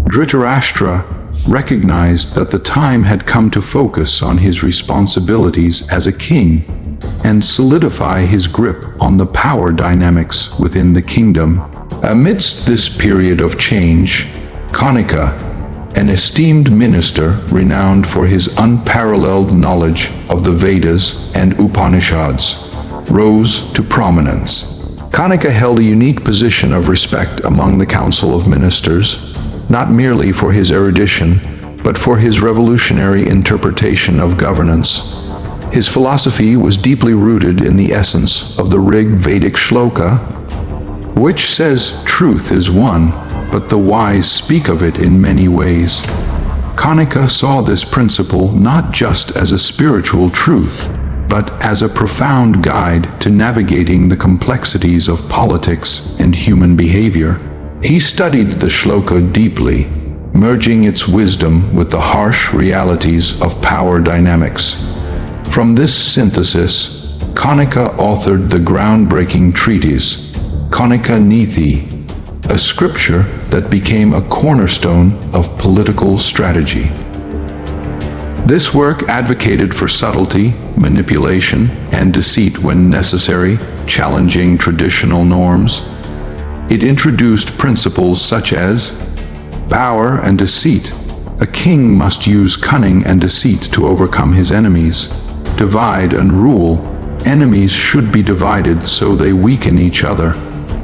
Dhritarashtra recognized that the time had come to focus on his responsibilities as a king and solidify his grip on the power dynamics within the kingdom. Amidst this period of change, Kanika, an esteemed minister renowned for his unparalleled knowledge of the Vedas and Upanishads, rose to prominence. Kanika held a unique position of respect among the Council of Ministers, not merely for his erudition, but for his revolutionary interpretation of governance. His philosophy was deeply rooted in the essence of the Rig Vedic shloka, which says truth is one, but the wise speak of it in many ways. Kanika saw this principle not just as a spiritual truth, but as a profound guide to navigating the complexities of politics and human behavior. He studied the shloka deeply, merging its wisdom with the harsh realities of power dynamics. From this synthesis, Kanika authored the groundbreaking treatise, Kanika Neeti, a scripture that became a cornerstone of political strategy. This work advocated for subtlety, manipulation, and deceit when necessary, challenging traditional norms. It introduced principles such as power and deceit. A king must use cunning and deceit to overcome his enemies. Divide and rule. Enemies should be divided so they weaken each other.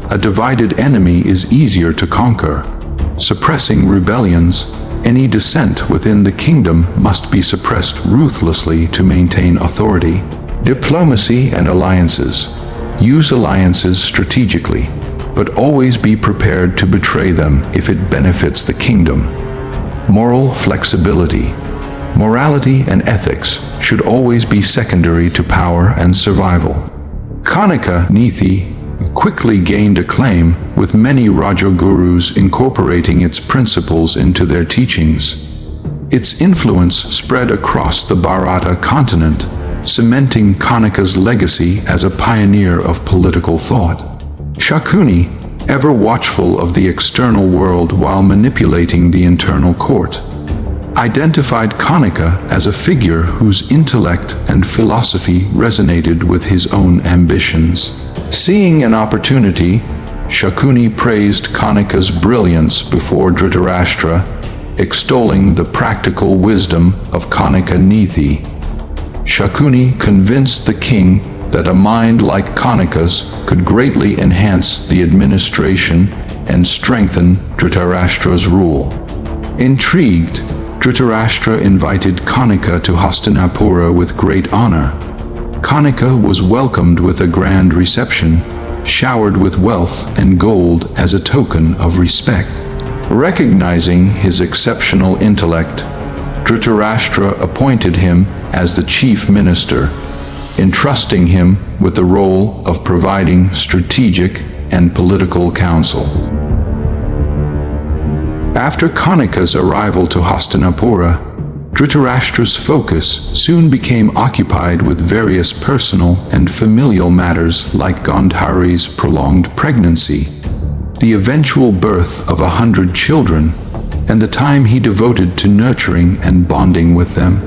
A divided enemy is easier to conquer. Suppressing rebellions. Any dissent within the kingdom must be suppressed ruthlessly to maintain authority. Diplomacy and alliances. Use alliances strategically, but always be prepared to betray them if it benefits the kingdom. Moral flexibility. Morality and ethics should always be secondary to power and survival. Kanika Neeti quickly gained acclaim, with many Rajagurus incorporating its principles into their teachings. Its influence spread across the Bharata continent, cementing Kanika's legacy as a pioneer of political thought. Shakuni, ever watchful of the external world while manipulating the internal court, identified Kanika as a figure whose intellect and philosophy resonated with his own ambitions. Seeing an opportunity, Shakuni praised Kanika's brilliance before Dhritarashtra, extolling the practical wisdom of Kanika Neeti. Shakuni convinced the king that a mind like Kanika's could greatly enhance the administration and strengthen Dhritarashtra's rule. Intrigued, Dhritarashtra invited Kanika to Hastinapura with great honor. Kanika was welcomed with a grand reception, showered with wealth and gold as a token of respect. Recognizing his exceptional intellect, Dhritarashtra appointed him as the chief minister, entrusting him with the role of providing strategic and political counsel. After Kanika's arrival to Hastinapura, Dhritarashtra's focus soon became occupied with various personal and familial matters like Gandhari's prolonged pregnancy, the eventual birth of 100 children, and the time he devoted to nurturing and bonding with them.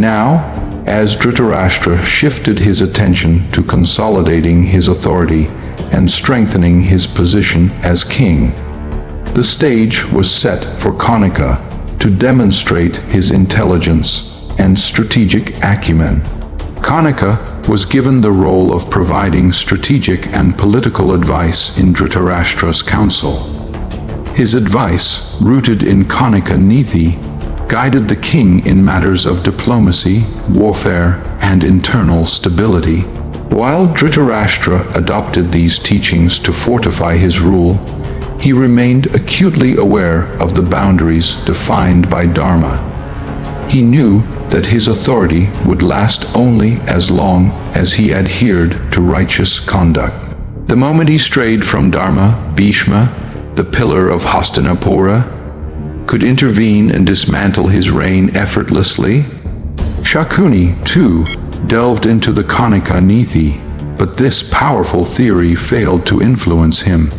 Now, as Dhritarashtra shifted his attention to consolidating his authority and strengthening his position as king, the stage was set for Kanika to demonstrate his intelligence and strategic acumen. Kanika was given the role of providing strategic and political advice in Dhritarashtra's council. His advice, rooted in Kanika Neeti, guided the king in matters of diplomacy, warfare, and internal stability. While Dhritarashtra adopted these teachings to fortify his rule, he remained acutely aware of the boundaries defined by Dharma. He knew that his authority would last only as long as he adhered to righteous conduct. The moment he strayed from Dharma, Bhishma, the pillar of Hastinapura, could intervene and dismantle his reign effortlessly. Shakuni, too, delved into the Kanika Neeti, but this powerful theory failed to influence him.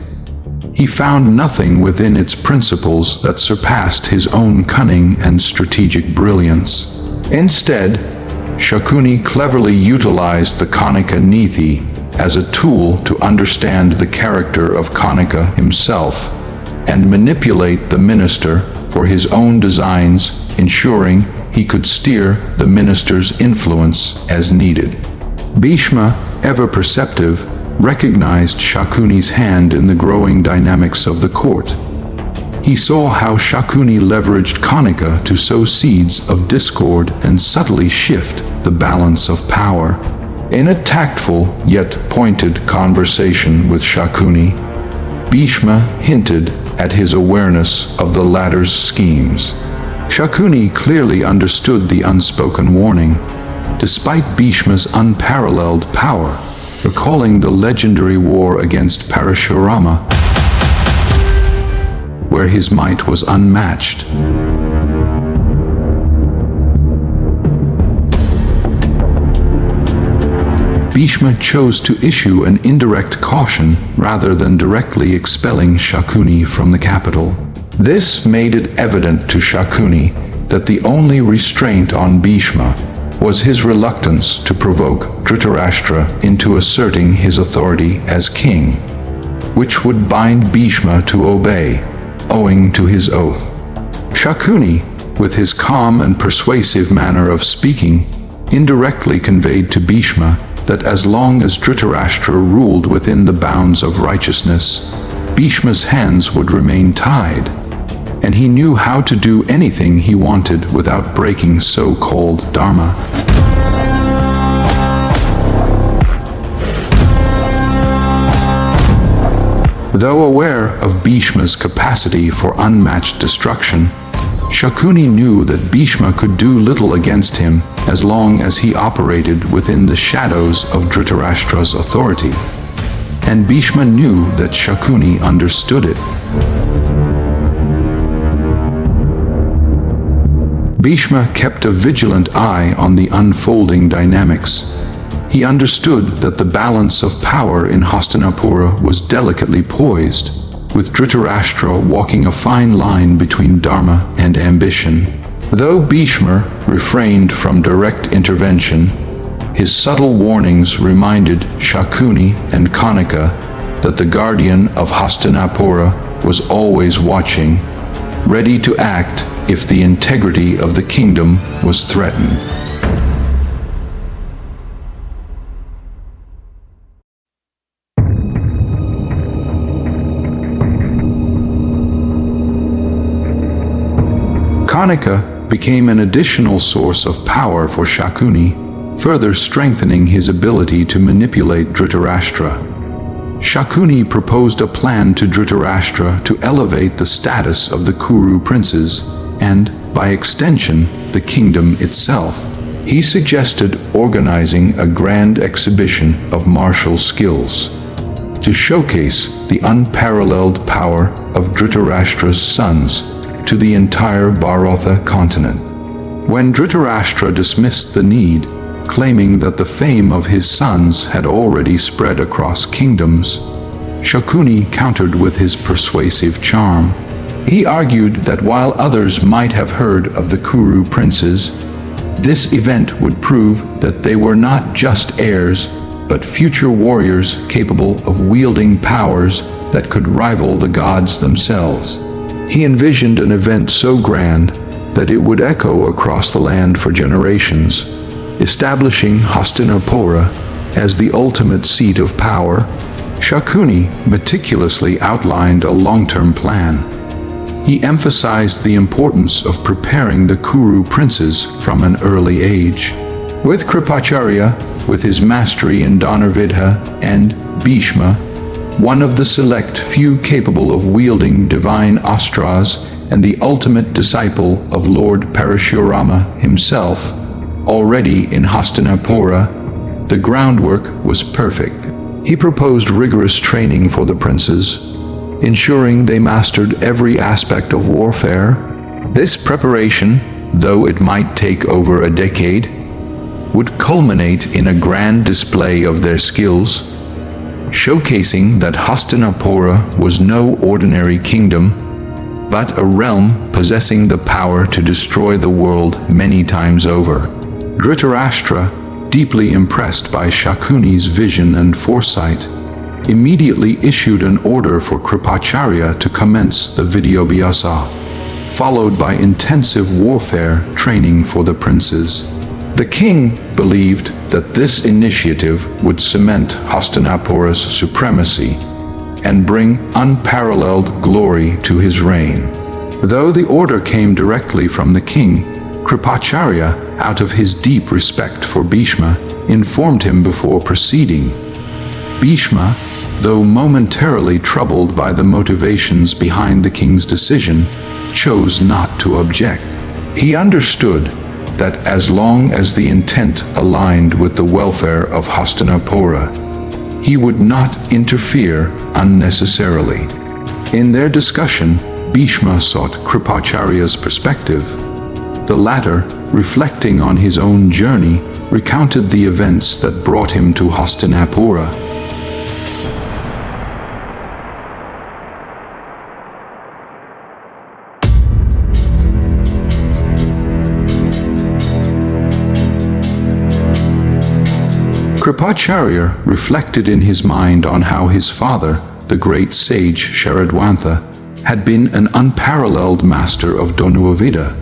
He found nothing within its principles that surpassed his own cunning and strategic brilliance. Instead, Shakuni cleverly utilized the Kanika Neeti as a tool to understand the character of Kanika himself and manipulate the minister for his own designs, ensuring he could steer the minister's influence as needed. Bhishma, ever perceptive, recognized Shakuni's hand in the growing dynamics of the court. He saw how Shakuni leveraged Kanika to sow seeds of discord and subtly shift the balance of power. In a tactful yet pointed conversation with Shakuni, Bhishma hinted at his awareness of the latter's schemes. Shakuni clearly understood the unspoken warning, despite Bhishma's unparalleled power, recalling the legendary war against Parashurama, where his might was unmatched. Bhishma chose to issue an indirect caution rather than directly expelling Shakuni from the capital. This made it evident to Shakuni that the only restraint on Bhishma was his reluctance to provoke Dhritarashtra into asserting his authority as king, which would bind Bhishma to obey, owing to his oath. Shakuni, with his calm and persuasive manner of speaking, indirectly conveyed to Bhishma that as long as Dhritarashtra ruled within the bounds of righteousness, Bhishma's hands would remain tied, and he knew how to do anything he wanted without breaking so-called dharma. Though aware of Bhishma's capacity for unmatched destruction, Shakuni knew that Bhishma could do little against him as long as he operated within the shadows of Dhritarashtra's authority, and Bhishma knew that Shakuni understood it. Bhishma kept a vigilant eye on the unfolding dynamics. He understood that the balance of power in Hastinapura was delicately poised, with Dhritarashtra walking a fine line between dharma and ambition. Though Bhishma refrained from direct intervention, his subtle warnings reminded Shakuni and Kanika that the guardian of Hastinapura was always watching, ready to act if the integrity of the kingdom was threatened. Kanika became an additional source of power for Shakuni, further strengthening his ability to manipulate Dhritarashtra. Shakuni proposed a plan to Dhritarashtra to elevate the status of the Kuru princes and, by extension, the kingdom itself. He suggested organizing a grand exhibition of martial skills to showcase the unparalleled power of Dhritarashtra's sons to the entire Bharata continent. When Dhritarashtra dismissed the need, claiming that the fame of his sons had already spread across kingdoms, Shakuni countered with his persuasive charm. He argued that while others might have heard of the Kuru princes, this event would prove that they were not just heirs, but future warriors capable of wielding powers that could rival the gods themselves. He envisioned an event so grand that it would echo across the land for generations, establishing Hastinapura as the ultimate seat of power. Shakuni meticulously outlined a long-term plan. He emphasized the importance of preparing the Kuru princes from an early age. With Kripacharya, with his mastery in Dhanurvidha, and Bhishma, one of the select few capable of wielding divine astras and the ultimate disciple of Lord Parashurama himself, already in Hastinapura, the groundwork was perfect. He proposed rigorous training for the princes, ensuring they mastered every aspect of warfare. This preparation, though it might take over a decade, would culminate in a grand display of their skills. showcasing that Hastinapura was no ordinary kingdom, but a realm possessing the power to destroy the world many times over. Dhritarashtra, deeply impressed by Shakuni's vision and foresight, immediately issued an order for Kripacharya to commence the Vyasa, followed by intensive warfare training for the princes. The king believed that this initiative would cement Hastinapura's supremacy and bring unparalleled glory to his reign. Though the order came directly from the king, Kripacharya, out of his deep respect for Bhishma, informed him before proceeding. Bhishma, though momentarily troubled by the motivations behind the king's decision, chose not to object. He understood that as long as the intent aligned with the welfare of Hastinapura, he would not interfere unnecessarily. In their discussion, Bhishma sought Kripacharya's perspective. The latter, reflecting on his own journey, recounted the events that brought him to Hastinapura. Kripacharya reflected in his mind on how his father, the great sage Sharadwantha, had been an unparalleled master of Dhanurveda.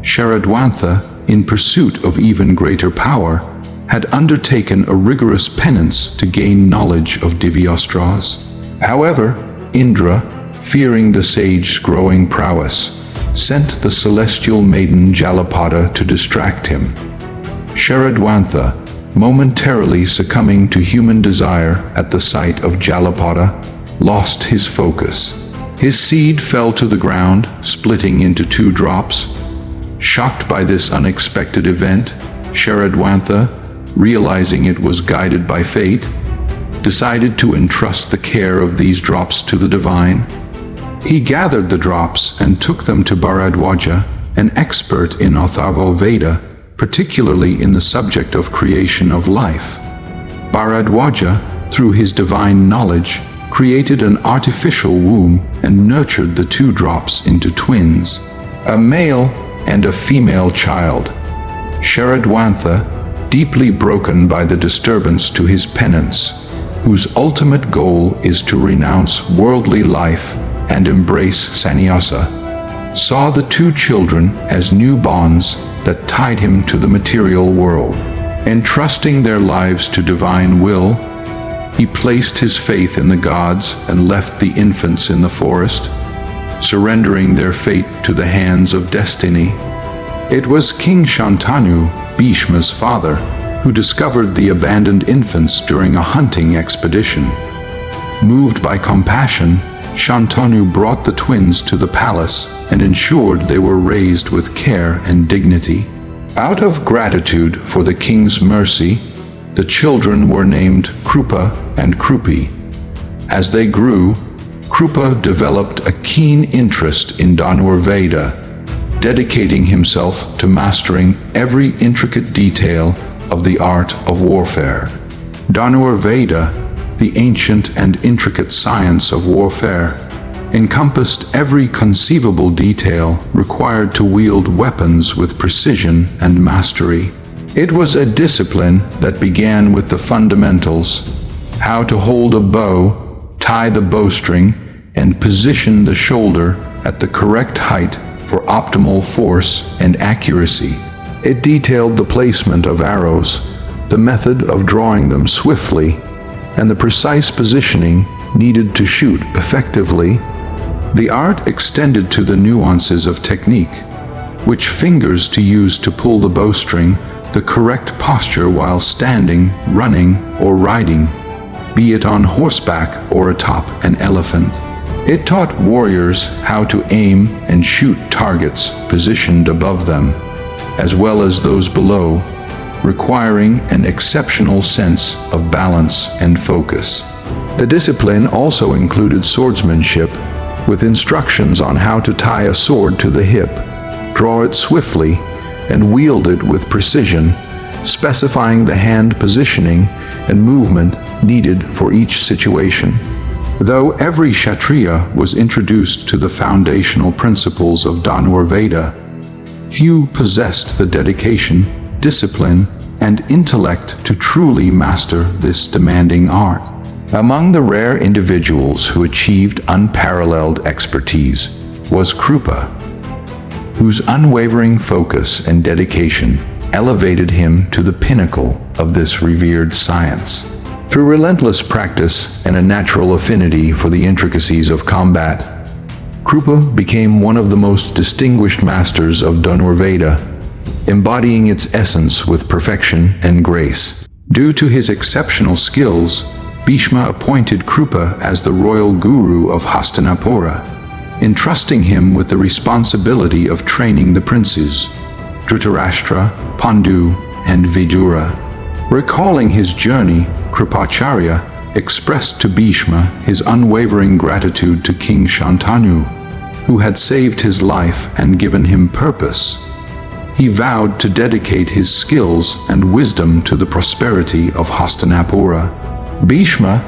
Sharadwantha, in pursuit of even greater power, had undertaken a rigorous penance to gain knowledge of Divyastras. However, Indra, fearing the sage's growing prowess, sent the celestial maiden Jalapada to distract him. Sharadwantha, momentarily succumbing to human desire at the sight of Jalapada, lost his focus. His seed fell to the ground, splitting into 2 drops. Shocked by this unexpected event, Sharadwantha, realizing it was guided by fate, decided to entrust the care of these drops to the divine. He gathered the drops and took them to Bharadwaja, an expert in Atharva Veda, particularly in the subject of creation of life. Bharadwaja, through his divine knowledge, created an artificial womb and nurtured the 2 drops into twins, a male and a female child. Sharadwantha, deeply broken by the disturbance to his penance, whose ultimate goal is to renounce worldly life and embrace sannyasa, saw the 2 children as new bonds that tied him to the material world. Entrusting their lives to divine will, he placed his faith in the gods and left the infants in the forest, surrendering their fate to the hands of destiny. It was King Shantanu, Bhishma's father, who discovered the abandoned infants during a hunting expedition. Moved by compassion, Shantanu brought the twins to the palace and ensured they were raised with care and dignity. Out of gratitude for the king's mercy, the children were named Krupa and Krupi. As they grew, Krupa developed a keen interest in Dhanurveda, dedicating himself to mastering every intricate detail of the art of warfare. Dhanurveda, the ancient and intricate science of warfare, encompassed every conceivable detail required to wield weapons with precision and mastery. It was a discipline that began with the fundamentals: how to hold a bow, tie the bowstring, and position the shoulder at the correct height for optimal force and accuracy. It detailed the placement of arrows, the method of drawing them swiftly, and the precise positioning needed to shoot effectively. The art extended to the nuances of technique: which fingers to use to pull the bowstring, the correct posture while standing, running, or riding, be it on horseback or atop an elephant. It taught warriors how to aim and shoot targets positioned above them, as well as those below, requiring an exceptional sense of balance and focus. The discipline also included swordsmanship, with instructions on how to tie a sword to the hip, draw it swiftly, and wield it with precision, specifying the hand positioning and movement needed for each situation. Though every Kshatriya was introduced to the foundational principles of Dhanur Veda, few possessed the dedication, discipline, and intellect to truly master this demanding art. Among the rare individuals who achieved unparalleled expertise was Krupa, whose unwavering focus and dedication elevated him to the pinnacle of this revered science. Through relentless practice and a natural affinity for the intricacies of combat, Krupa became one of the most distinguished masters of Dhanur Veda, embodying its essence with perfection and grace. Due to his exceptional skills, Bhishma appointed Krupa as the royal guru of Hastinapura, entrusting him with the responsibility of training the princes, Dhritarashtra, Pandu, and Vidura. Recalling his journey, Kripacharya expressed to Bhishma his unwavering gratitude to King Shantanu, who had saved his life and given him purpose. He vowed to dedicate his skills and wisdom to the prosperity of Hastinapura. Bhishma,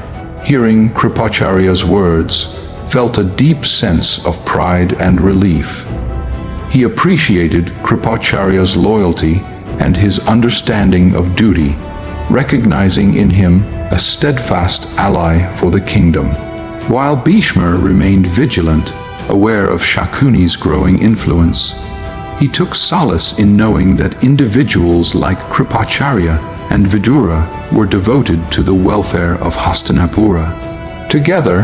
hearing Kripacharya's words, felt a deep sense of pride and relief. He appreciated Kripacharya's loyalty and his understanding of duty, recognizing in him a steadfast ally for the kingdom. While Bhishma remained vigilant, aware of Shakuni's growing influence, he took solace in knowing that individuals like Kripacharya and Vidura were devoted to the welfare of Hastinapura. Together,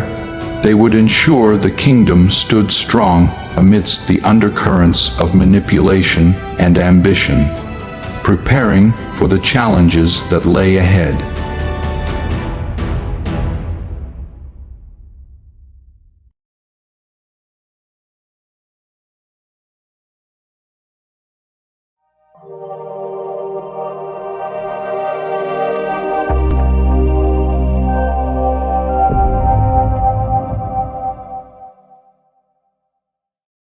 they would ensure the kingdom stood strong amidst the undercurrents of manipulation and ambition, preparing for the challenges that lay ahead.